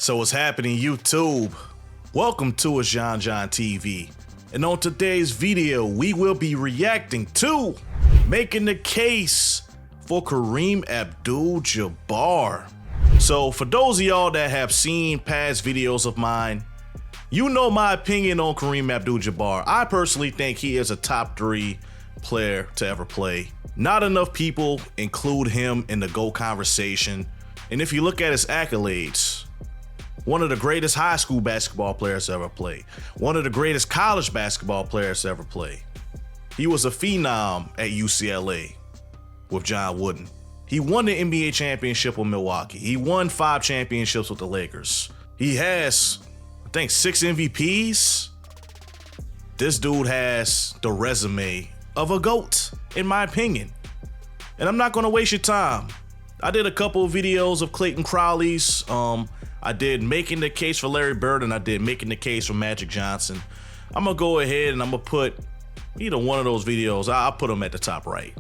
So what's happening, YouTube? Welcome to ITSJONJONTV. And on today's video, we will be reacting to making the case for Kareem Abdul Jabbar. So for those of y'all that have seen past videos of mine, you know my opinion on Kareem Abdul Jabbar. I personally think he is a top 3 player to ever play. Not enough people include him in the GOAT conversation. And if you look at his accolades, one of the greatest high school basketball players to ever play. One of the greatest college basketball players to ever play. He was a phenom at UCLA with John Wooden. He won the NBA championship with Milwaukee. He won 5 championships with the Lakers. He has, I think, 6 MVPs. This dude has the resume of a GOAT, in my opinion. And I'm not gonna waste your time. I did a couple of videos of Clayton Crowley's. I did making the case for Larry Bird, and I did making the case for Magic Johnson. I'm gonna go ahead and I'm gonna put either one of those videos. I'll put them at the top right,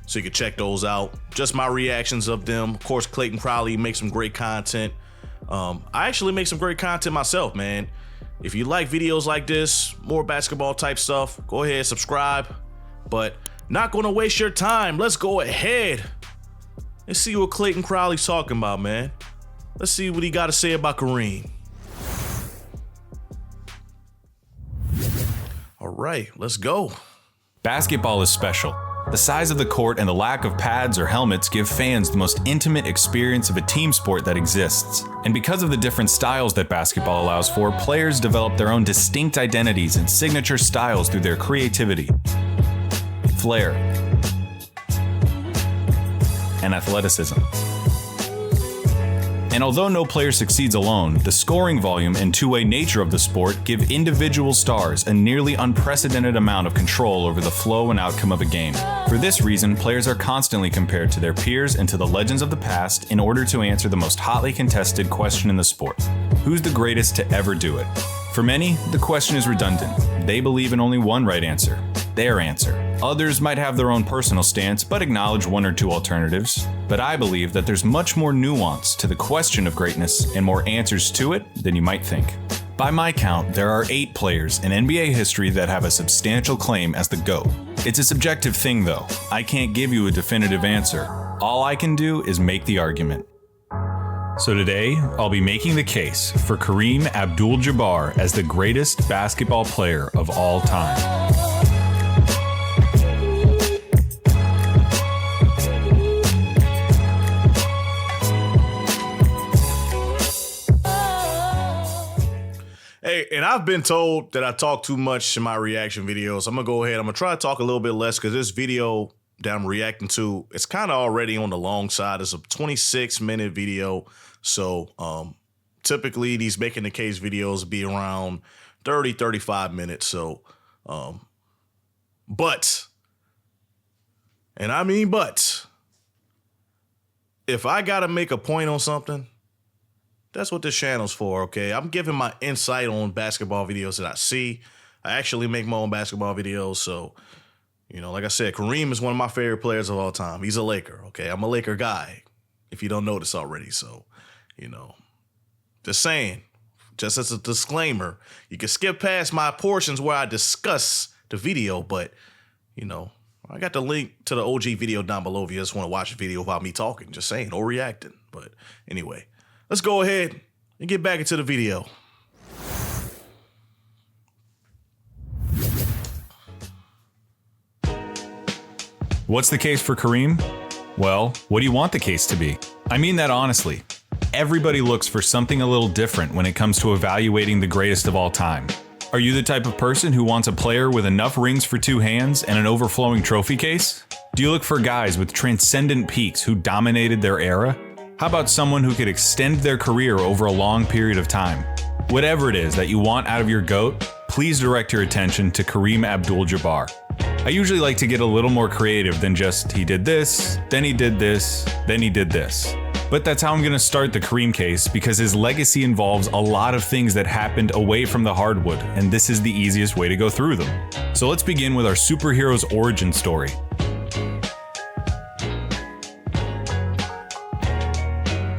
so you can check those out. Just my reactions of them. Of course, Clayton Crowley makes some great content. I actually make some great content myself, man. If you like videos like this, more basketball type stuff, go ahead, subscribe. But not gonna waste your time. Let's go ahead and see what Clayton Crowley's talking about, man. Let's see what he got to say about Kareem. All right, let's go. Basketball is special. The size of the court and the lack of pads or helmets give fans the most intimate experience of a team sport that exists. And because of the different styles that basketball allows for, players develop their own distinct identities and signature styles through their creativity, flair, and athleticism. And although no player succeeds alone, the scoring volume and two-way nature of the sport give individual stars a nearly unprecedented amount of control over the flow and outcome of a game. For this reason, players are constantly compared to their peers and to the legends of the past in order to answer the most hotly contested question in the sport: who's the greatest to ever do it? For many, the question is redundant. They believe in only one right answer: their answer. Others might have their own personal stance, but acknowledge one or two alternatives. But I believe that there's much more nuance to the question of greatness and more answers to it than you might think. By my count, there are 8 players in NBA history that have a substantial claim as the GOAT. It's a subjective thing though. I can't give you a definitive answer. All I can do is make the argument. So today, I'll be making the case for Kareem Abdul Jabbar as the greatest basketball player of all time. Hey, and I've been told that I talk too much in my reaction videos. I'm gonna go ahead. I'm gonna try to talk a little bit less because this video that I'm reacting to, it's kind of already on the long side. It's a 26-minute video. So typically these making the case videos be around 30, 35 minutes. So, but if I gotta make a point on something, that's what this channel's for, okay? I'm giving my insight on basketball videos that I see. I actually make my own basketball videos, so, you know, like I said, Kareem is one of my favorite players of all time. He's a Laker, okay? I'm a Laker guy, if you don't know this already, so, you know. Just saying, just as a disclaimer, you can skip past my portions where I discuss the video, but, you know, I got the link to the OG video down below if you just want to watch a video about me talking, just saying, or reacting, but anyway. Let's go ahead and get back into the video. What's the case for Kareem? Well, what do you want the case to be? I mean that honestly. Everybody looks for something a little different when it comes to evaluating the greatest of all time. Are you the type of person who wants a player with enough rings for 2 hands and an overflowing trophy case? Do you look for guys with transcendent peaks who dominated their era? How about someone who could extend their career over a long period of time? Whatever it is that you want out of your GOAT, please direct your attention to Kareem Abdul Jabbar. I usually like to get a little more creative than just he did this, then he did this, then he did this. But that's how I'm going to start the Kareem case because his legacy involves a lot of things that happened away from the hardwood, and this is the easiest way to go through them. So let's begin with our superhero's origin story.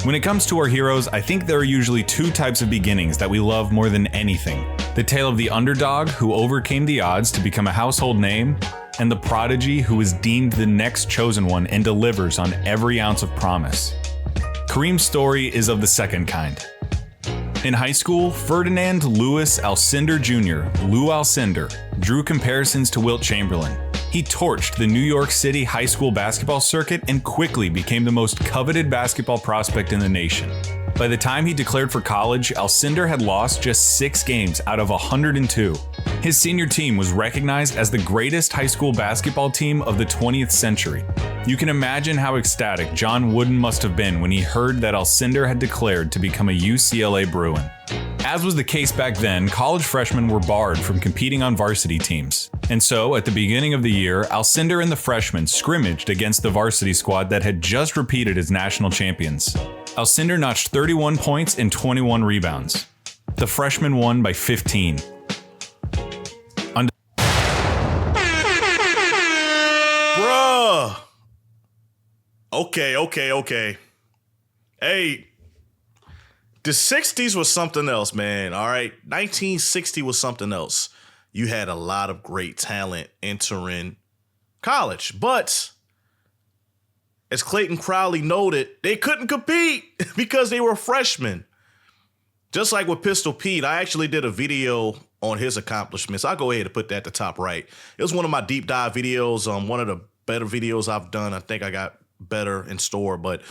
When it comes to our heroes, I think there are usually two types of beginnings that we love more than anything. The tale of the underdog who overcame the odds to become a household name, and the prodigy who is deemed the next chosen one and delivers on every ounce of promise. Kareem's story is of the second kind. In high school, Ferdinand Louis Alcindor Jr., Lou Alcindor, drew comparisons to Wilt Chamberlain. He torched the New York City high school basketball circuit and quickly became the most coveted basketball prospect in the nation. By the time he declared for college, Alcindor had lost just 6 games out of 102. His senior team was recognized as the greatest high school basketball team of the 20th century. You can imagine how ecstatic John Wooden must have been when he heard that Alcindor had declared to become a UCLA Bruin. As was the case back then, college freshmen were barred from competing on varsity teams. And so, at the beginning of the year, Alcindor and the freshmen scrimmaged against the varsity squad that had just repeated as national champions. Alcindor notched 31 points and 21 rebounds. The freshmen won by 15. Bruh. Okay. Hey, the 60s was something else, man. All right. 1960 was something else. You had a lot of great talent entering college, but as Clayton Crowley noted, they couldn't compete because they were freshmen. Just like with Pistol Pete, I actually did a video on his accomplishments. I'll go ahead and put that at the top right. It was one of my deep dive videos, one of the better videos I've done. I think I got better in store, but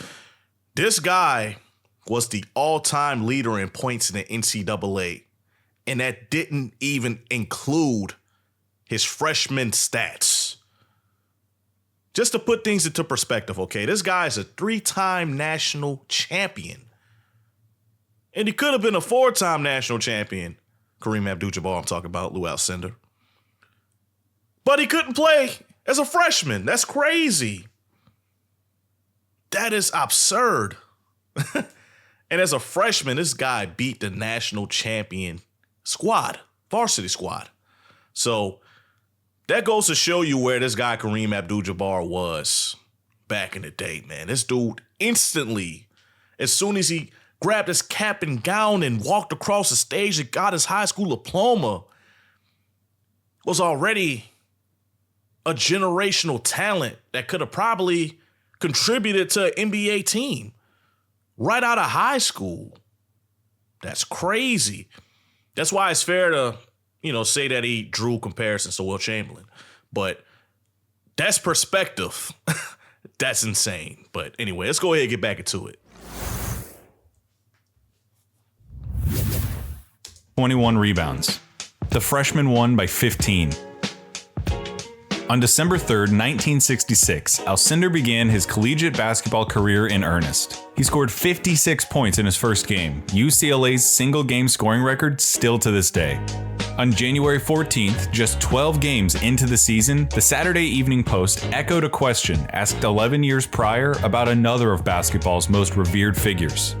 this guy was the all-time leader in points in the NCAA, and that didn't even include his freshman stats. Just to put things into perspective, okay, this guy is a 3-time national champion. And he could have been a 4-time national champion. Kareem Abdul Jabbar, I'm talking about, Lou Alcindor. But he couldn't play as a freshman. That's crazy. That is absurd. And as a freshman, this guy beat the national champion squad, varsity squad. So that goes to show you where this guy Kareem Abdul Jabbar was back in the day, man. This dude instantly, as soon as he grabbed his cap and gown and walked across the stage and got his high school diploma, was already a generational talent that could have probably contributed to an NBA team right out of high school. That's crazy. That's why it's fair to, say that he drew comparisons to Wilt Chamberlain. But that's perspective. That's insane. But anyway, let's go ahead and get back into it. 21 rebounds. The freshman won by 15. On December 3rd, 1966, Alcindor began his collegiate basketball career in earnest. He scored 56 points in his first game, UCLA's single-game scoring record still to this day. On January 14th, just 12 games into the season, the Saturday Evening Post echoed a question asked 11 years prior about another of basketball's most revered figures.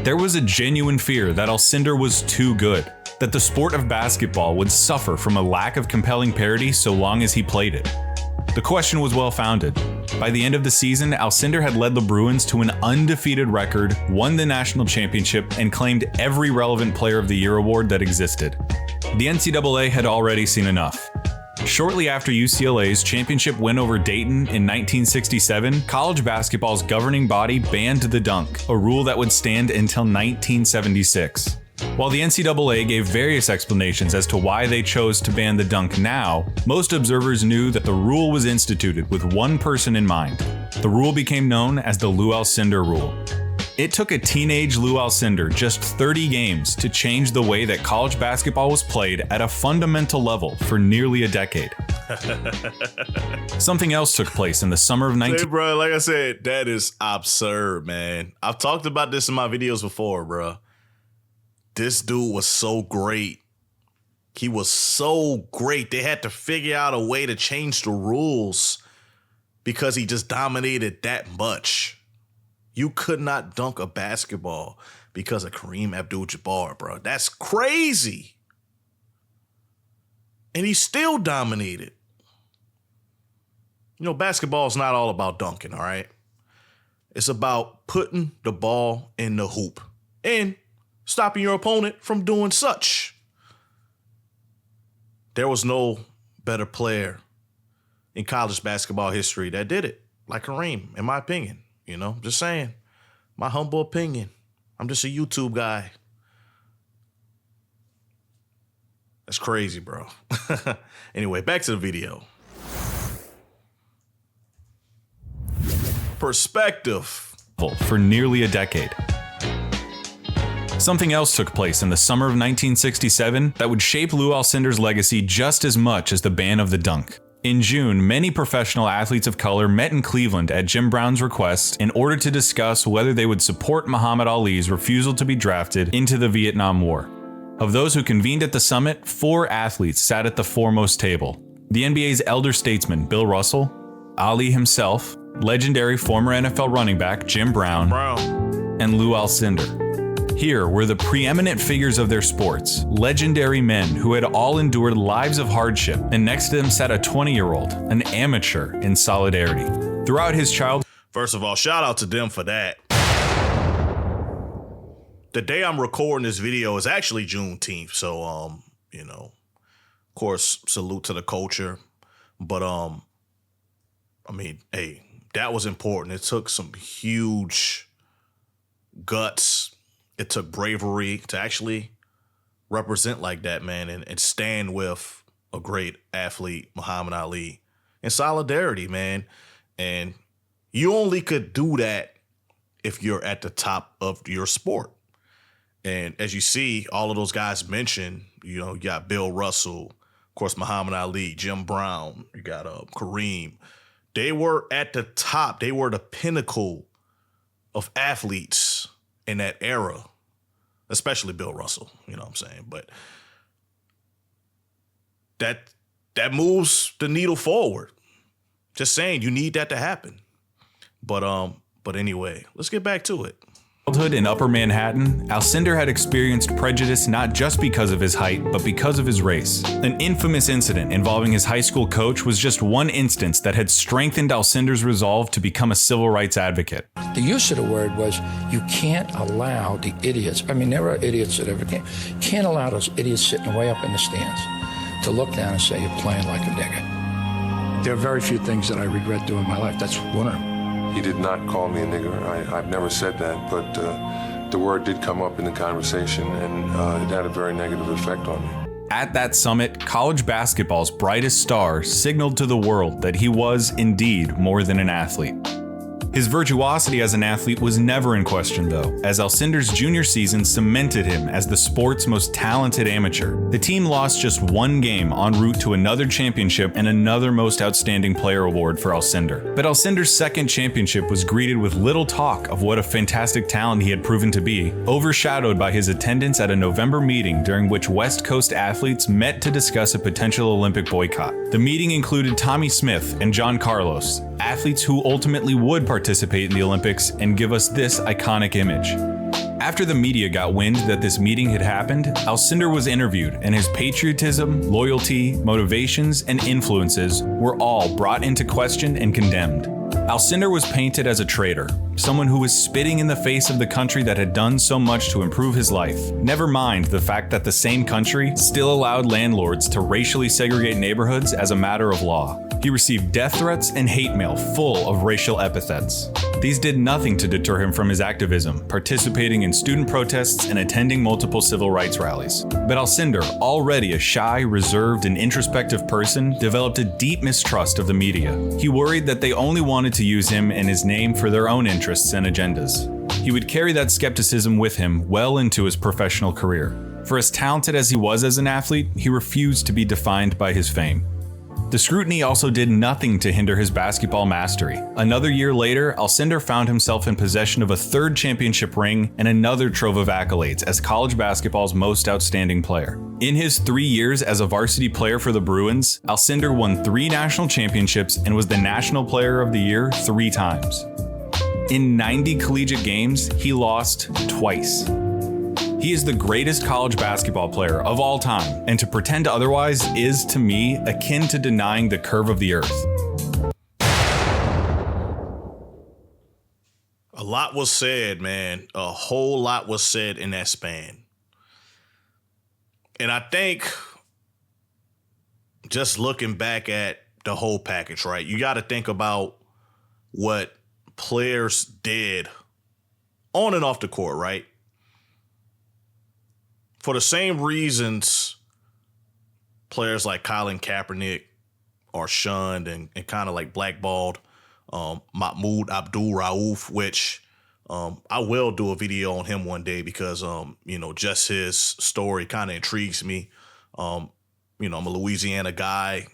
There was a genuine fear that Alcindor was too good, that the sport of basketball would suffer from a lack of compelling parity so long as he played it. The question was well-founded. By the end of the season, Alcindor had led the Bruins to an undefeated record, won the national championship, and claimed every relevant Player of the Year award that existed. The NCAA had already seen enough. Shortly after UCLA's championship win over Dayton in 1967, college basketball's governing body banned the dunk, a rule that would stand until 1976. While the NCAA gave various explanations as to why they chose to ban the dunk now, most observers knew that the rule was instituted with one person in mind. The rule became known as the Lou Alcindor rule. It took a teenage Lou Alcindor just 30 games to change the way that college basketball was played at a fundamental level for nearly a decade. Something else took place in the summer of 19... Hey, bro, like I said, that is absurd, man. I've talked about this in my videos before, bro. This dude was so great. He was so great. They had to figure out a way to change the rules because he just dominated that much. You could not dunk a basketball because of Kareem Abdul Jabbar, bro. That's crazy. And he still dominated. basketball is not all about dunking, all right? It's about putting the ball in the hoop and stopping your opponent from doing such. There was no better player in college basketball history that did it like Kareem, in my opinion. Just saying. My humble opinion. I'm just a YouTube guy. That's crazy, bro. Anyway, back to the video. Perspective. For nearly a decade. Something else took place in the summer of 1967 that would shape Lou Alcindor's legacy just as much as the ban of the dunk. In June, many professional athletes of color met in Cleveland at Jim Brown's request in order to discuss whether they would support Muhammad Ali's refusal to be drafted into the Vietnam War. Of those who convened at the summit, 4 athletes sat at the foremost table. The NBA's elder statesman, Bill Russell, Ali himself, legendary former NFL running back Jim Brown, and Lou Alcindor. Here were the preeminent figures of their sports, legendary men who had all endured lives of hardship, and next to them sat a 20-year-old, an amateur in solidarity. Throughout his childhood, first of all, shout out to them for that. The day I'm recording this video is actually Juneteenth, so of course, salute to the culture. But hey, that was important. It took some huge guts. It took bravery to actually represent like that, man, and stand with a great athlete, Muhammad Ali, in solidarity, man. And you only could do that if you're at the top of your sport. And as you see, all of those guys mentioned, you got Bill Russell, of course, Muhammad Ali, Jim Brown, you got Kareem. They were at the top. They were the pinnacle of athletes in that era, especially Bill Russell, you know what I'm saying? But that moves the needle forward. Just saying, you need that to happen. But anyway, let's get back to it. Childhood in Upper Manhattan, Alcindor had experienced prejudice not just because of his height, but because of his race. An infamous incident involving his high school coach was just one instance that had strengthened Alcindor's resolve to become a civil rights advocate. The use of the word was, you can't allow the idiots, there are idiots that ever came, can't allow those idiots sitting way up in the stands to look down and say, you're playing like a nigger. There are very few things that I regret doing in my life. That's one of them. He did not call me a nigger. I've never said that, but the word did come up in the conversation, and it had a very negative effect on me. At that summit, college basketball's brightest star signaled to the world that he was indeed more than an athlete. His virtuosity as an athlete was never in question, though, as Alcindor's junior season cemented him as the sport's most talented amateur. The team lost just one game en route to another championship and another Most Outstanding Player award for Alcindor. But Alcindor's second championship was greeted with little talk of what a fantastic talent he had proven to be, overshadowed by his attendance at a November meeting during which West Coast athletes met to discuss a potential Olympic boycott. The meeting included Tommy Smith and John Carlos, athletes who ultimately would participate in the Olympics and give us this iconic image. After the media got wind that this meeting had happened, Alcindor was interviewed, and his patriotism, loyalty, motivations, and influences were all brought into question and condemned. Alcindor was painted as a traitor, someone who was spitting in the face of the country that had done so much to improve his life. Never mind the fact that the same country still allowed landlords to racially segregate neighborhoods as a matter of law. He received death threats and hate mail full of racial epithets. These did nothing to deter him from his activism, participating in student protests and attending multiple civil rights rallies. But Alcindor, already a shy, reserved, and introspective person, developed a deep mistrust of the media. He worried that they only wanted to use him and his name for their own interests and agendas. He would carry that skepticism with him well into his professional career. For as talented as he was as an athlete, he refused to be defined by his fame. The scrutiny also did nothing to hinder his basketball mastery. Another year later, Alcindor found himself in possession of a third championship ring and another trove of accolades as college basketball's most outstanding player. In his 3 years as a varsity player for the Bruins, Alcindor won 3 national championships and was the National Player of the Year 3 times. In 90 collegiate games, he lost twice. He is the greatest college basketball player of all time, and to pretend otherwise is, to me, akin to denying the curve of the earth. A lot was said, man. A whole lot was said in that span. And I think just looking back at the whole package, right? You got to think about what players did on and off the court, right? For the same reasons players like Colin Kaepernick are shunned and kind of like blackballed, Mahmoud Abdul Rauf, which I will do a video on him one day because, just his story kind of intrigues me. I'm a Louisiana guy.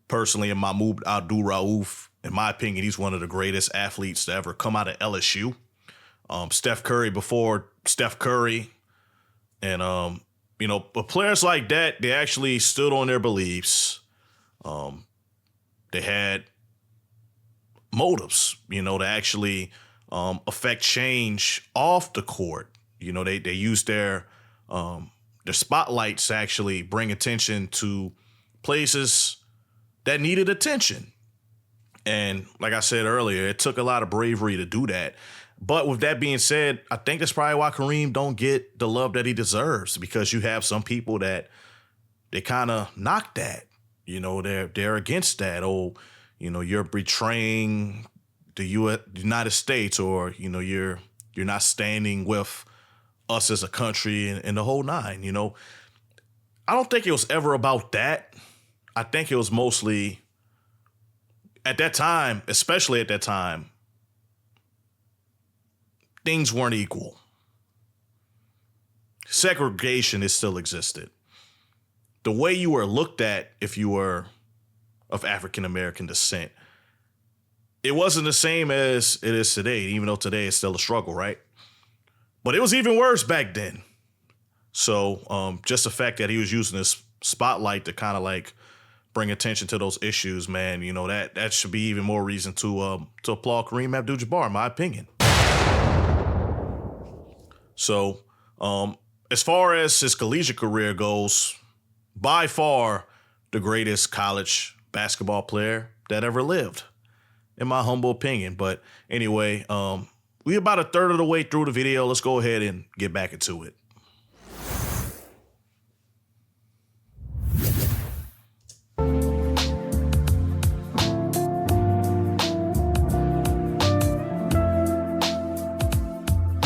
Personally, and Mahmoud Abdul Rauf, in my opinion, he's one of the greatest athletes to ever come out of LSU. Steph Curry before Steph Curry. And, but players like that, they actually stood on their beliefs. They had motives, to actually affect change off the court. They used their spotlights to actually bring attention to places that needed attention. And like I said earlier, it took a lot of bravery to do that. But with that being said, I think that's probably why Kareem don't get the love that he deserves, because you have some people that they kind of knock that. They're against that. Oh, you're betraying the United States, or, you're not standing with us as a country and the whole nine. I don't think it was ever about that. I think it was mostly at that time, especially at that time, things weren't equal. Segregation still existed. The way you were looked at if you were of African-American descent, it wasn't the same as it is today, even though today is still a struggle, right? But it was even worse back then. So just the fact that he was using this spotlight to kind of like bring attention to those issues, man, that should be even more reason to applaud Kareem Abdul Jabbar, in my opinion. So as far as his collegiate career goes, by far the greatest college basketball player that ever lived, in my humble opinion. But anyway, we about a third of the way through the video. Let's go ahead and get back into it.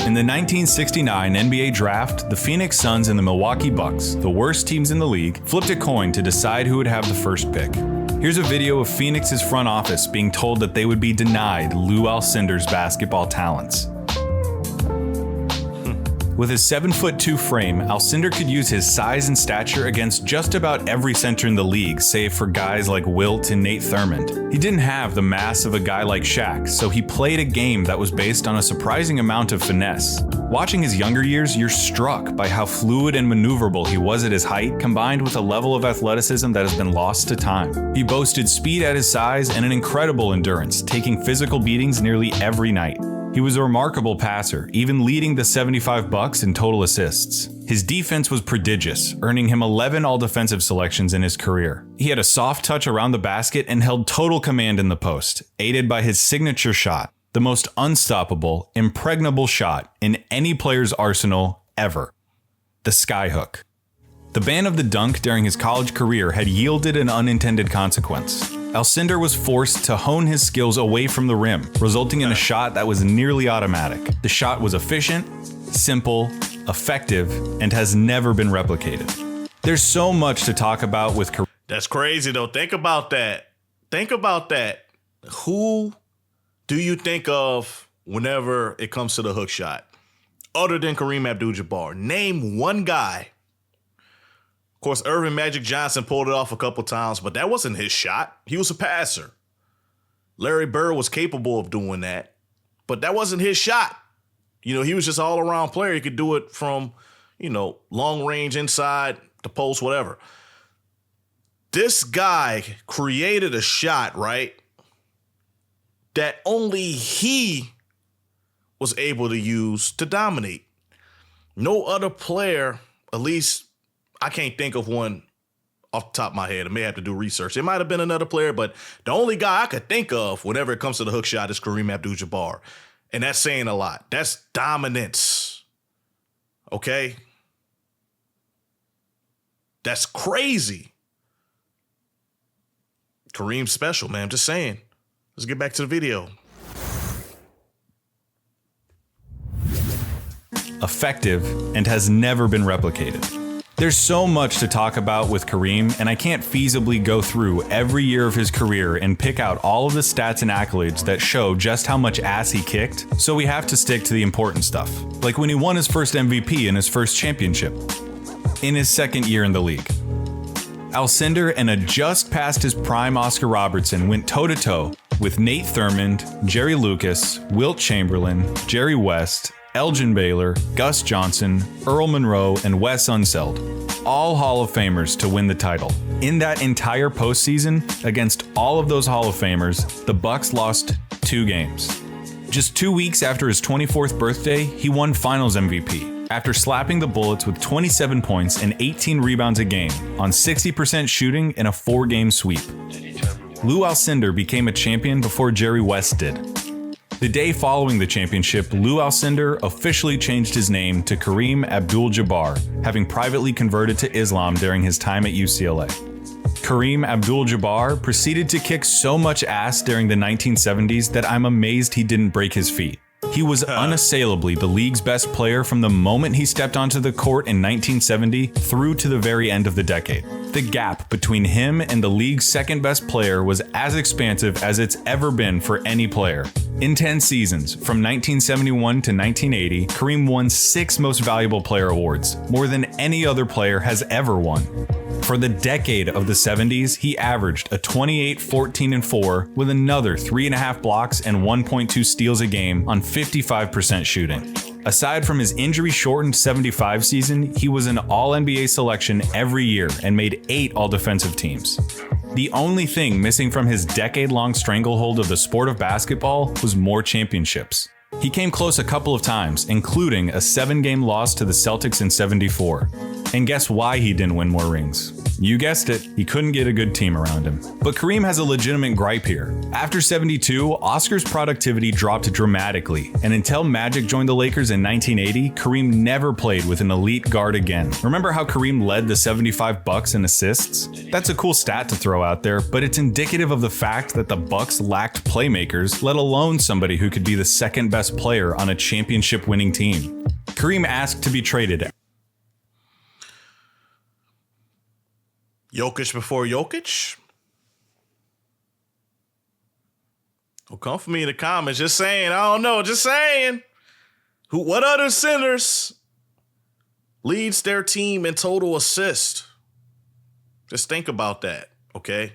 In the 1969 NBA draft, the Phoenix Suns and the Milwaukee Bucks, the worst teams in the league, flipped a coin to decide who would have the first pick. Here's a video of Phoenix's front office being told that they would be denied Lou Alcindor's basketball talents. With his 7'2" frame, Alcindor could use his size and stature against just about every center in the league, save for guys like Wilt and Nate Thurmond. He didn't have the mass of a guy like Shaq, so he played a game that was based on a surprising amount of finesse. Watching his younger years, you're struck by how fluid and maneuverable he was at his height, combined with a level of athleticism that has been lost to time. He boasted speed at his size and an incredible endurance, taking physical beatings nearly every night. He was a remarkable passer, even leading the 75 Bucks in total assists. His defense was prodigious, earning him 11 all-defensive selections in his career. He had a soft touch around the basket and held total command in the post, aided by his signature shot, the most unstoppable, impregnable shot in any player's arsenal ever: the skyhook. The ban of the dunk during his college career had yielded an unintended consequence. Alcindor was forced to hone his skills away from the rim, resulting in a shot that was nearly automatic. The shot was efficient, simple, effective, and has never been replicated. There's so much to talk about with Kareem. That's crazy, though. Think about that. Think about that. Who do you think of whenever it comes to the hook shot, other than Kareem Abdul Jabbar? Name one guy. Of course, Irvin Magic Johnson pulled it off a couple times, but that wasn't his shot. He was a passer. Larry Bird was capable of doing that, but that wasn't his shot. He was just an all-around player. He could do it from, long range, inside, the post, whatever. This guy created a shot, right, that only he was able to use to dominate. No other player, at least I can't think of one off the top of my head. I may have to do research. It might have been another player, but the only guy I could think of whenever it comes to the hook shot is Kareem Abdul Jabbar. And that's saying a lot. That's dominance. Okay? That's crazy. Kareem's special, man. I'm just saying. Let's get back to the video. Effective and has never been replicated. There's so much to talk about with Kareem, and I can't feasibly go through every year of his career and pick out all of the stats and accolades that show just how much ass he kicked, so we have to stick to the important stuff, like when he won his first MVP in his first championship, in his second year in the league. Alcindor and a just past his prime Oscar Robertson went toe-to-toe with Nate Thurmond, Jerry Lucas, Wilt Chamberlain, Jerry West, Elgin Baylor, Gus Johnson, Earl Monroe, and Wes Unseld, all Hall of Famers to win the title. In that entire postseason, against all of those Hall of Famers, the Bucks lost 2 games. Just 2 weeks after his 24th birthday, he won Finals MVP, after slapping the Bullets with 27 points and 18 rebounds a game on 60% shooting in a 4-game sweep. Lou Alcindor became a champion before Jerry West did. The day following the championship, Lou Alcindor officially changed his name to Kareem Abdul Jabbar, having privately converted to Islam during his time at UCLA. Kareem Abdul Jabbar proceeded to kick so much ass during the 1970s that I'm amazed he didn't break his feet. He was unassailably the league's best player from the moment he stepped onto the court in 1970 through to the very end of the decade. The gap between him and the league's second best player was as expansive as it's ever been for any player. In 10 seasons, from 1971 to 1980, Kareem won 6 Most Valuable Player awards, more than any other player has ever won. For the decade of the 70s, he averaged a 28, 14, and 4 with another 3.5 blocks and 1.2 steals a game on 55% shooting. Aside from his injury-shortened 75 season, he was an All-NBA selection every year and made 8 All-Defensive teams. The only thing missing from his decade-long stranglehold of the sport of basketball was more championships. He came close a couple of times, including a 7-game loss to the Celtics in '74. And guess why he didn't win more rings? You guessed it, he couldn't get a good team around him. But Kareem has a legitimate gripe here. After '72, Oscar's productivity dropped dramatically, and until Magic joined the Lakers in 1980, Kareem never played with an elite guard again. Remember how Kareem led the 75 Bucks in assists? That's a cool stat to throw out there, but it's indicative of the fact that the Bucks lacked playmakers, let alone somebody who could be the second best player on a championship-winning team. Kareem asked to be traded. Jokic before Jokic? Well, come for me in the comments. Just saying. I don't know. Just saying. What other centers leads their team in total assist? Just think about that, okay?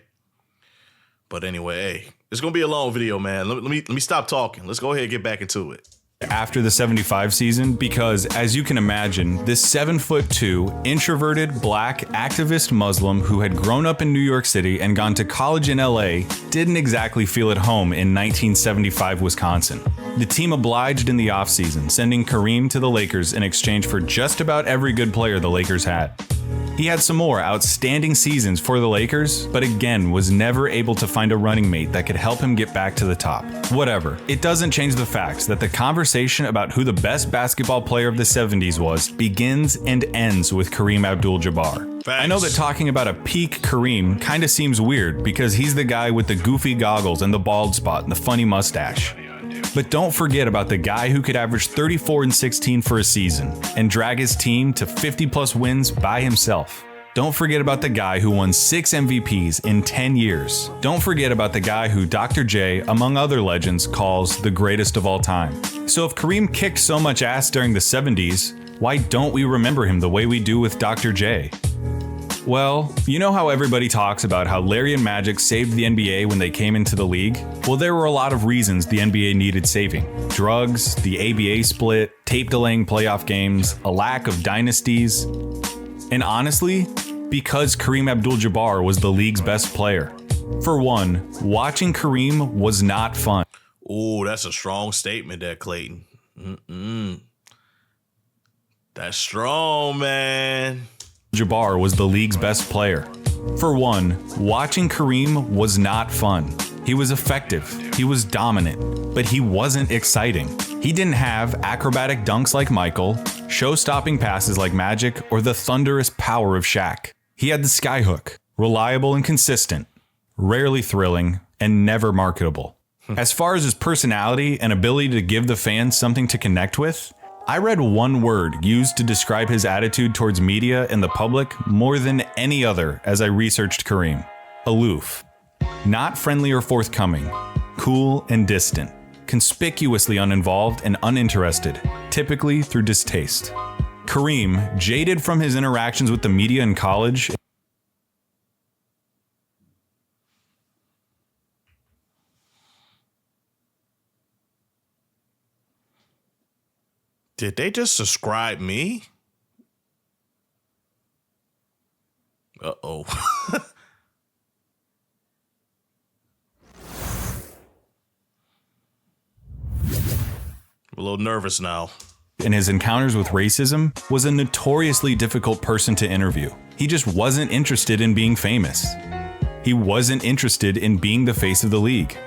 But anyway, hey, it's going to be a long video, man. Let me stop talking. Let's go ahead and get back into it. After the 75 season, because as you can imagine, this 7'2", introverted, black, activist Muslim who had grown up in New York City and gone to college in LA didn't exactly feel at home in 1975 Wisconsin. The team obliged in the offseason, sending Kareem to the Lakers in exchange for just about every good player the Lakers had. He had some more outstanding seasons for the Lakers, but again was never able to find a running mate that could help him get back to the top. Whatever, it doesn't change the fact that the conversation about who the best basketball player of the 70s was begins and ends with Kareem Abdul Jabbar. I know that talking about a peak Kareem kinda seems weird because he's the guy with the goofy goggles and the bald spot and the funny mustache. But don't forget about the guy who could average 34 and 16 for a season and drag his team to 50+ wins by himself. Don't forget about the guy who won 6 MVPs in 10 years. Don't forget about the guy who Dr. J, among other legends, calls the greatest of all time. So if Kareem kicked so much ass during the 70s, why don't we remember him the way we do with Dr. J? Well, you know how everybody talks about how Larry and Magic saved the NBA when they came into the league? Well, there were a lot of reasons the NBA needed saving. Drugs, the ABA split, tape delaying playoff games, a lack of dynasties, and honestly, because Kareem Abdul Jabbar was the league's best player. For one, watching Kareem was not fun. Oh, that's a strong statement there, Clayton. That's strong, man. Jabbar was the league's best player. For one, watching Kareem was not fun. He was effective, he was dominant, but he wasn't exciting. He didn't have acrobatic dunks like Michael, show-stopping passes like Magic, or the thunderous power of Shaq. He had the skyhook, reliable and consistent, rarely thrilling, and never marketable. As far as his personality and ability to give the fans something to connect with, I read one word used to describe his attitude towards media and the public more than any other as I researched Kareem: aloof. Not friendly or forthcoming, cool and distant, conspicuously uninvolved and uninterested, typically through distaste. Kareem, jaded from his interactions with the media in college, Did they just subscribe me? Uh-oh. I'm a little nervous now. in his encounters with racism, was a notoriously difficult person to interview. He just wasn't interested in being famous. He wasn't interested in being the face of the league.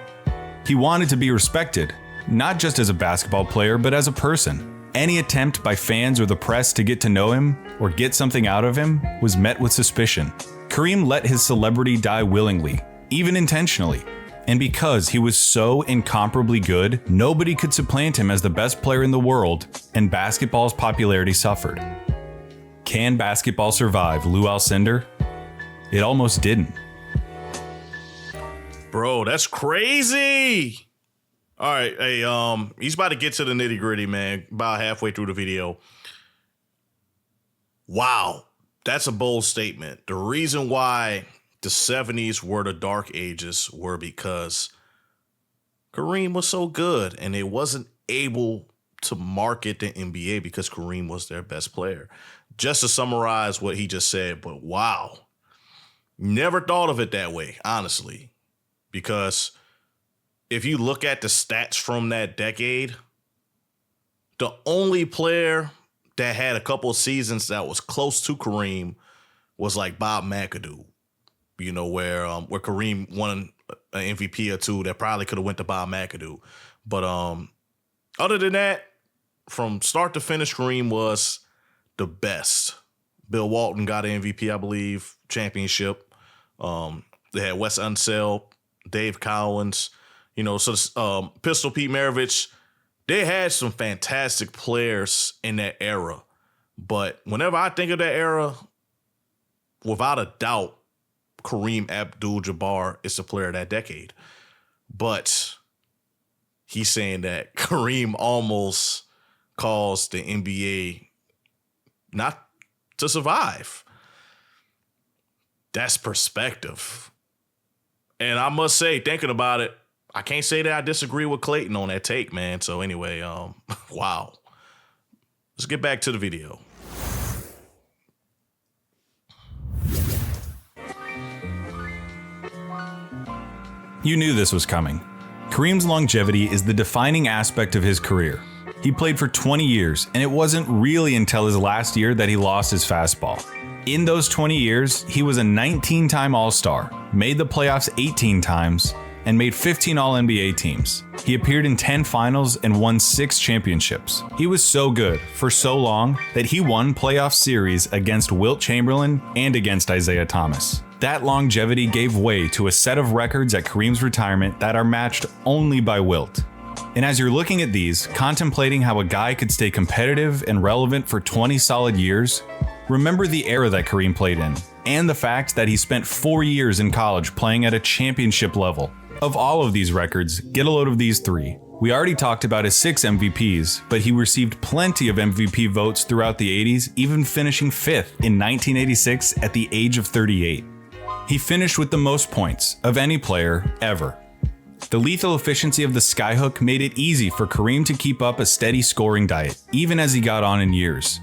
He wanted to be respected, not just as a basketball player, but as a person. Any attempt by fans or the press to get to know him or get something out of him was met with suspicion. Kareem let his celebrity die willingly, even intentionally. And because he was so incomparably good, nobody could supplant him as the best player in the world, and basketball's popularity suffered. Can basketball survive Lou Alcindor? It almost didn't. Bro, that's crazy. All right, hey, he's about to get to the nitty gritty, man. About halfway through the video. Wow, that's a bold statement. The reason why the 70s were the dark ages were because Kareem was so good and they wasn't able to market the NBA because Kareem was their best player. Just to summarize what he just said, but wow. Never thought of it that way, honestly. Because if you look at the stats from that decade, the only player that had a couple of seasons that was close to Kareem was like Bob McAdoo. You know, where Kareem won an MVP or two that probably could have went to Bob McAdoo. But other than that, from start to finish, Kareem was the best. Bill Walton got an MVP, I believe, championship. They had Wes Unseld, Dave Cowens, you know, so Pistol Pete Maravich. They had some fantastic players in that era. But whenever I think of that era, without a doubt, Kareem Abdul Jabbar is the player of that decade. But he's saying that Kareem almost caused the NBA not to survive. That's perspective. And I must say, thinking about it, I can't say that I disagree with Clayton on that take, man. So anyway, wow. Let's get back to the video. You knew this was coming. Kareem's longevity is the defining aspect of his career. He played for 20 years, and it wasn't really until his last year that he lost his fastball. In those 20 years, he was a 19-time All-Star, made the playoffs 18 times, and made 15 All-NBA teams. He appeared in 10 finals and won 6 championships. He was so good for so long that he won playoff series against Wilt Chamberlain and against Isaiah Thomas. That longevity gave way to a set of records at Kareem's retirement that are matched only by Wilt. And as you're looking at these, contemplating how a guy could stay competitive and relevant for 20 solid years, remember the era that Kareem played in, and the fact that he spent 4 years in college playing at a championship level. Of all of these records, get a load of these 3. We already talked about his 6 MVPs, but he received plenty of MVP votes throughout the 80s, even finishing 5th in 1986 at the age of 38. He finished with the most points of any player ever. The lethal efficiency of the skyhook made it easy for Kareem to keep up a steady scoring diet, even as he got on in years.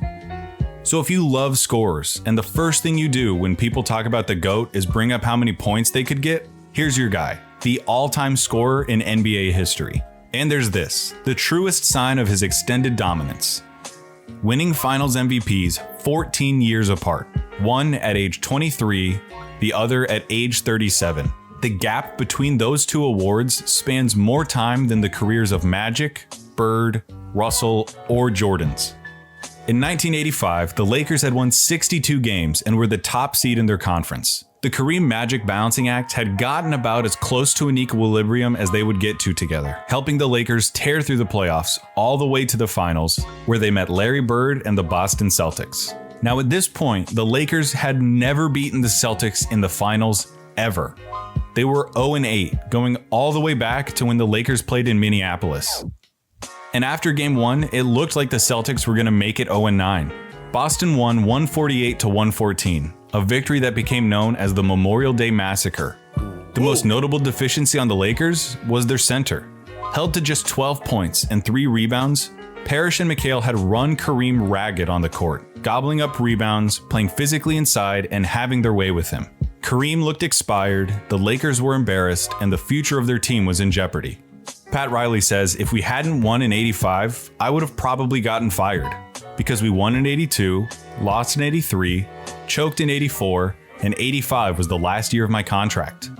So if you love scorers, and the first thing you do when people talk about the GOAT is bring up how many points they could get, here's your guy, the all-time scorer in NBA history. And there's this, the truest sign of his extended dominance. Winning Finals MVPs 14 years apart, one at age 23 the other at age 37. The gap between those two awards spans more time than the careers of Magic, Bird, Russell, or Jordan's. In 1985, the Lakers had won 62 games and were the top seed in their conference. The Kareem Magic balancing act had gotten about as close to an equilibrium as they would get to together, helping the Lakers tear through the playoffs all the way to the finals, where they met Larry Bird and the Boston Celtics. Now at this point, the Lakers had never beaten the Celtics in the finals ever. They were 0-8, going all the way back to when the Lakers played in Minneapolis. And after Game 1, it looked like the Celtics were going to make it 0-9. Boston won 148-114, a victory that became known as the Memorial Day Massacre. The most notable deficiency on the Lakers was their center. Held to just 12 points and 3 rebounds, Parrish and McHale had run Kareem ragged on the court, gobbling up rebounds, playing physically inside, and having their way with him. Kareem looked expired, the Lakers were embarrassed, and the future of their team was in jeopardy. Pat Riley says, if we hadn't won in 85, I would have probably gotten fired. Because we won in 82, lost in 83, choked in 84, and 85 was the last year of my contract.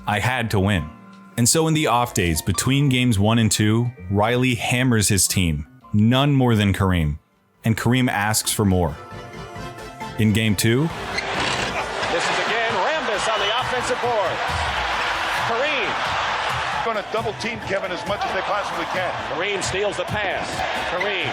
I had to win. And so in the off days between games 1 and 2, Riley hammers his team, none more than Kareem. And Kareem asks for more. In game 2, this is again Rambis on the offensive board. Kareem. Going to double team Kevin as much as they possibly can. Kareem steals the pass. Kareem.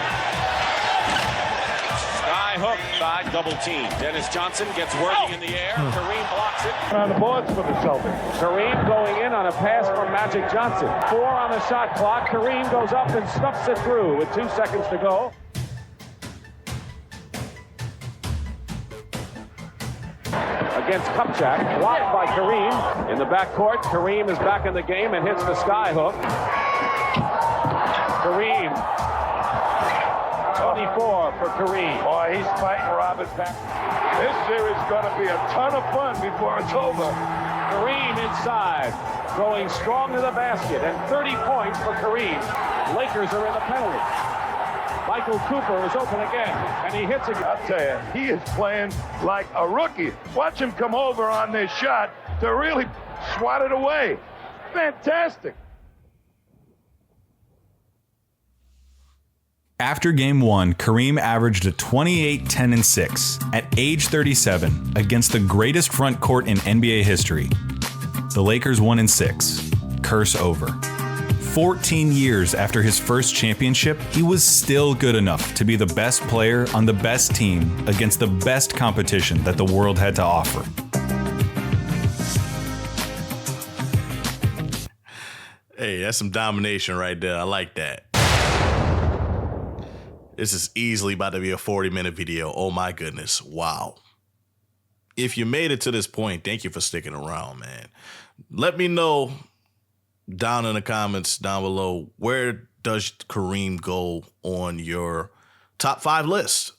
Sky hook by double team. Dennis Johnson gets working in the air. Kareem blocks it. On the boards for the Celtics. Kareem going in on a pass from Magic Johnson. 4 on the shot clock. Kareem goes up and stuffs it through with 2 seconds to go. Against Kupchak, blocked by Kareem. In the backcourt, Kareem is back in the game and hits the sky hook. Kareem. 24 for Kareem. Boy, he's fighting Robert back. This series is going to be a ton of fun before it's over. Kareem inside, going strong to the basket, and 30 points for Kareem. Lakers are in the penalty. Michael Cooper is open again, and he hits again. I'll tell you, he is playing like a rookie. Watch him come over on this shot to really swat it away. Fantastic. After Game 1, Kareem averaged a 28, 10, and 6 at age 37 against the greatest front court in NBA history. The Lakers won in 6. Curse over. 14 years after his first championship, he was still good enough to be the best player on the best team against the best competition that the world had to offer. Hey, that's some domination right there. I like that. This is easily about to be a 40-minute video. Oh my goodness. Wow. If you made it to this point, thank you for sticking around, man. Let me know down in the comments down below, where does Kareem go on your top 5 list?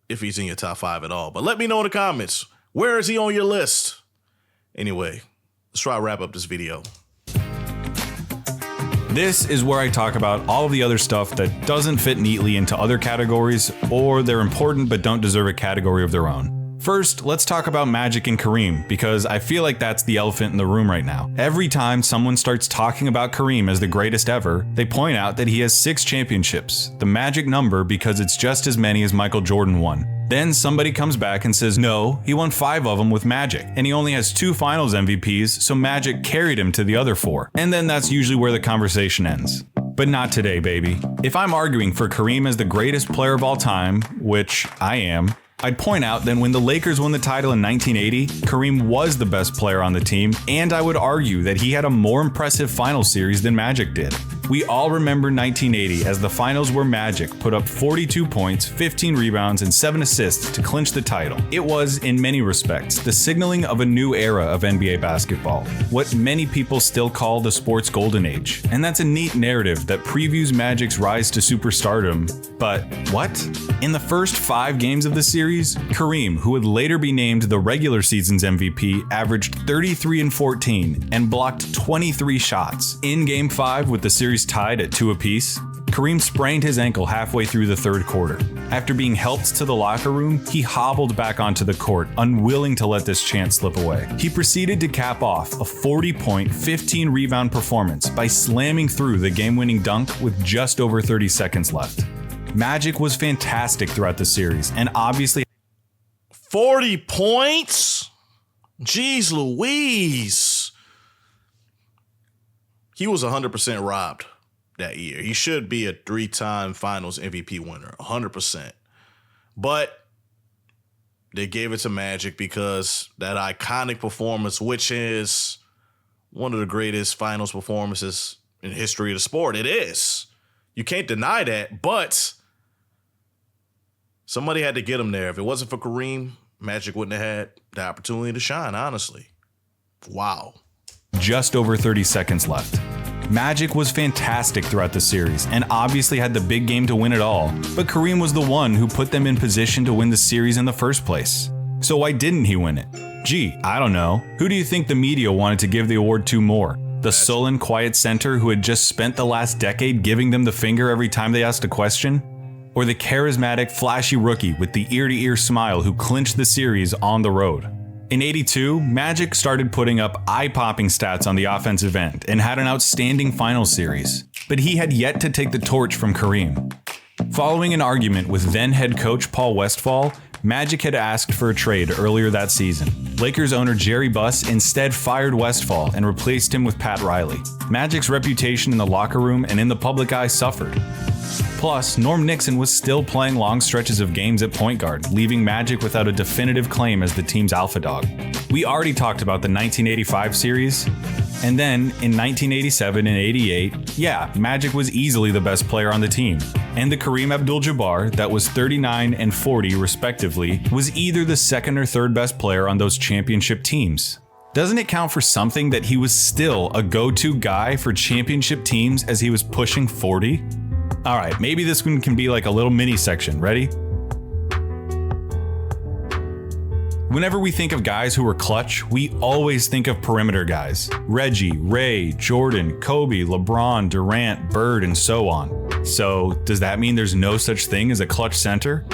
If he's in your top 5 at all. But let me know in the comments, where is he on your list? Anyway, let's try to wrap up this video. This is where I talk about all of the other stuff that doesn't fit neatly into other categories, or they're important but don't deserve a category of their own. First, let's talk about Magic and Kareem, because I feel like that's the elephant in the room right now. Every time someone starts talking about Kareem as the greatest ever, they point out that he has 6 championships, the magic number because it's just as many as Michael Jordan won. Then somebody comes back and says, no, he won 5 of them with Magic, and he only has 2 finals MVPs, so Magic carried him to the other 4. And then that's usually where the conversation ends. But not today, baby. If I'm arguing for Kareem as the greatest player of all time, which I am, I'd point out that when the Lakers won the title in 1980, Kareem was the best player on the team, and I would argue that he had a more impressive final series than Magic did. We all remember 1980 as the finals where Magic put up 42 points, 15 rebounds, and 7 assists to clinch the title. It was, in many respects, the signaling of a new era of NBA basketball, what many people still call the sports golden age. And that's a neat narrative that previews Magic's rise to superstardom. But what? In the first 5 games of the series, Kareem, who would later be named the regular season's MVP, averaged 33 and 14 and blocked 23 shots. In Game 5, with the series tied at 2 apiece, Kareem sprained his ankle halfway through the third quarter. After being helped to the locker room, he hobbled back onto the court, unwilling to let this chance slip away. He proceeded to cap off a 40-point, 15-rebound performance by slamming through the game-winning dunk with just over 30 seconds left. Magic was fantastic throughout the series, and obviously 40 points? Jeez Louise. He was 100% robbed that year. He should be a 3-time Finals MVP winner, 100%. But they gave it to Magic because that iconic performance, which is one of the greatest Finals performances in the history of the sport. It is. You can't deny that, but somebody had to get him there. If it wasn't for Kareem, Magic wouldn't have had the opportunity to shine, honestly. Wow. Just over 30 seconds left. Magic was fantastic throughout the series and obviously had the big game to win it all, but Kareem was the one who put them in position to win the series in the first place. So why didn't he win it? Gee, I don't know. Who do you think the media wanted to give the award to more? The sullen, quiet center who had just spent the last decade giving them the finger every time they asked a question? Or the charismatic, flashy rookie with the ear-to-ear smile who clinched the series on the road? In '82, Magic started putting up eye-popping stats on the offensive end and had an outstanding final series, but he had yet to take the torch from Kareem. Following an argument with then head coach Paul Westphal, Magic had asked for a trade earlier that season. Lakers owner Jerry Buss instead fired Westphal and replaced him with Pat Riley. Magic's reputation in the locker room and in the public eye suffered. Plus, Norm Nixon was still playing long stretches of games at point guard, leaving Magic without a definitive claim as the team's alpha dog. We already talked about the 1985 series, and then in 1987 and '88, yeah, Magic was easily the best player on the team. And the Kareem Abdul Jabbar, that was 39 and 40 respectively, was either the second or third best player on those championship teams. Doesn't it count for something that he was still a go-to guy for championship teams as he was pushing 40? Alright, maybe this one can be like a little mini section. Ready? Whenever we think of guys who were clutch, we always think of perimeter guys. Reggie, Ray, Jordan, Kobe, LeBron, Durant, Bird, and so on. So, does that mean there's no such thing as a clutch center?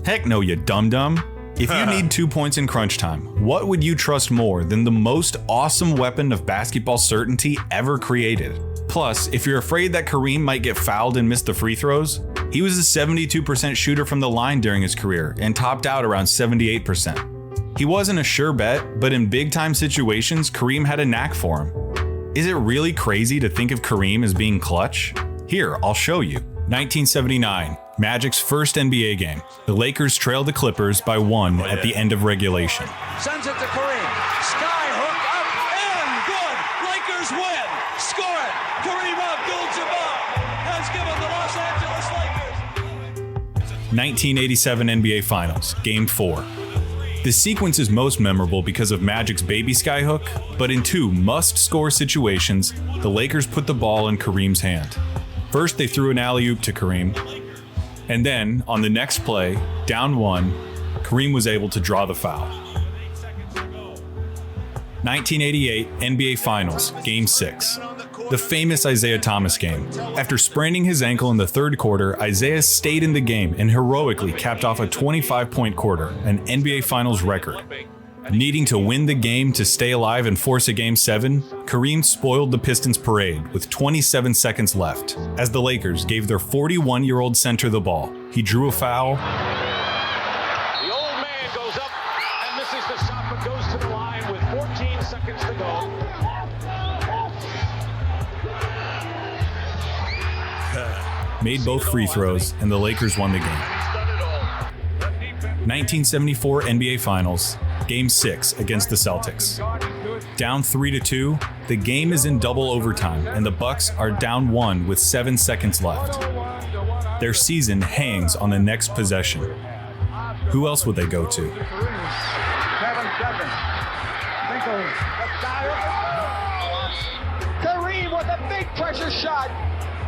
Heck no, you dum-dum. If you need 2 points in crunch time, what would you trust more than the most awesome weapon of basketball certainty ever created? Plus, if you're afraid that Kareem might get fouled and miss the free throws, he was a 72% shooter from the line during his career and topped out around 78%. He wasn't a sure bet, but in big-time situations, Kareem had a knack for him. Is it really crazy to think of Kareem as being clutch? Here, I'll show you. 1979, Magic's first NBA game. The Lakers trailed the Clippers by 1 at the end of regulation. Sends it to Kareem. Skyhook up and good. Lakers win. Score it. Kareem Abdul-Jabbar has given the Los Angeles Lakers. 1987 NBA Finals, Game 4. The sequence is most memorable because of Magic's baby skyhook, but in 2 must-score situations, the Lakers put the ball in Kareem's hand. First, they threw an alley-oop to Kareem, and then, on the next play, down 1, Kareem was able to draw the foul. 1988 NBA Finals, Game 6. The famous Isaiah Thomas game. After spraining his ankle in the third quarter, Isaiah stayed in the game and heroically capped off a 25-point quarter, an NBA Finals record. Needing to win the game to stay alive and force a Game 7, Kareem spoiled the Pistons' parade with 27 seconds left. As the Lakers gave their 41-year-old center the ball, he drew a foul. The old man goes up and misses the shot, but goes to the line with 14 seconds to go. Made both free throws, and the Lakers won the game. 1974 NBA Finals, Game 6 against the Celtics. Down 3-2, the game is in double overtime, and the Bucks are down 1 with 7 seconds left. Their season hangs on the next possession. Who else would they go to? 7 seconds. Kareem with a big pressure shot.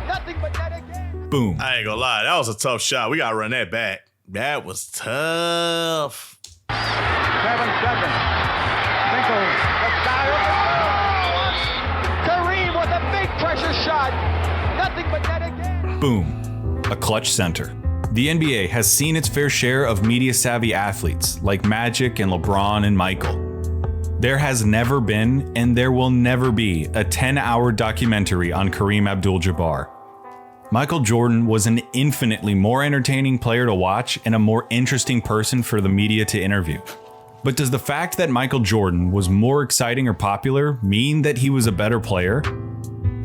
Nothing but net again. Boom. I ain't gonna lie, that was a tough shot. We gotta run that back. That was tough. 7 seconds. Kareem with a big pressure shot. Nothing but net again. Boom. a clutch center. The NBA has seen its fair share of media-savvy athletes like Magic and LeBron and Michael. There has never been, and there will never be, a 10-hour documentary on Kareem Abdul Jabbar. Michael Jordan was an infinitely more entertaining player to watch and a more interesting person for the media to interview. But does the fact that Michael Jordan was more exciting or popular mean that he was a better player?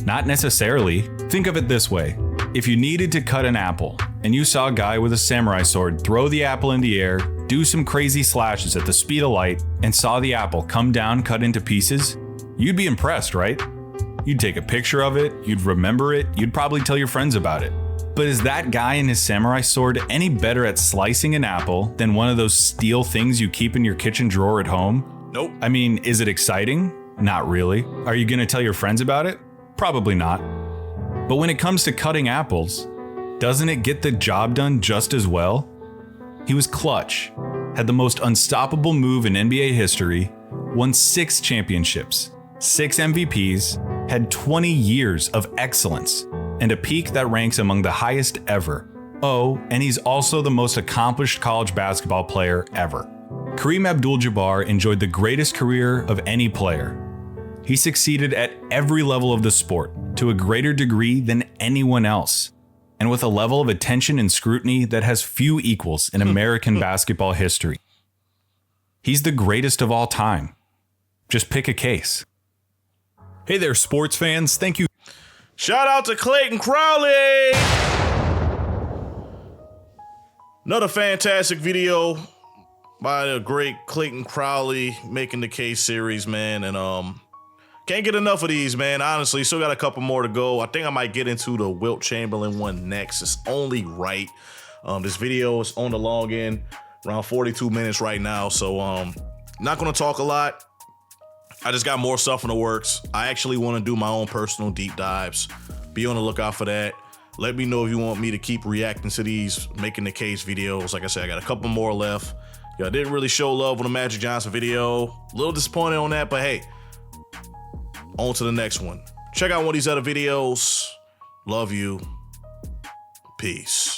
Not necessarily. Think of it this way. If you needed to cut an apple, and you saw a guy with a samurai sword throw the apple in the air, do some crazy slashes at the speed of light, and saw the apple come down cut into pieces, you'd be impressed, right? You'd take a picture of it, you'd remember it, you'd probably tell your friends about it. But is that guy and his samurai sword any better at slicing an apple than one of those steel things you keep in your kitchen drawer at home? Nope. I mean, is it exciting? Not really. Are you gonna tell your friends about it? Probably not. But when it comes to cutting apples, doesn't it get the job done just as well? He was clutch, had the most unstoppable move in NBA history, won 6 championships, 6 MVPs, had 20 years of excellence, and a peak that ranks among the highest ever. Oh, and he's also the most accomplished college basketball player ever. Kareem Abdul Jabbar enjoyed the greatest career of any player. He succeeded at every level of the sport to a greater degree than anyone else, and with a level of attention and scrutiny that has few equals in American basketball history. He's the greatest of all time. Just pick a case. Hey there, sports fans. Thank you. Shout out to Clayton Crowley. Another fantastic video by the great Clayton Crowley, Making the Case series, man. And can't get enough of these, man. Honestly, still got a couple more to go. I think I might get into the Wilt Chamberlain one next. It's only right. This video is on the long end, around 42 minutes right now. So not gonna talk a lot. I just got more stuff in the works. I actually want to do my own personal deep dives. Be on the lookout for that. Let me know if you want me to keep reacting to these Making the Case videos. Like I said, I got a couple more left. Y'all didn't really show love on the Magic Johnson video. A little disappointed on that, but hey, on to the next one. Check out one of these other videos. Love you. Peace.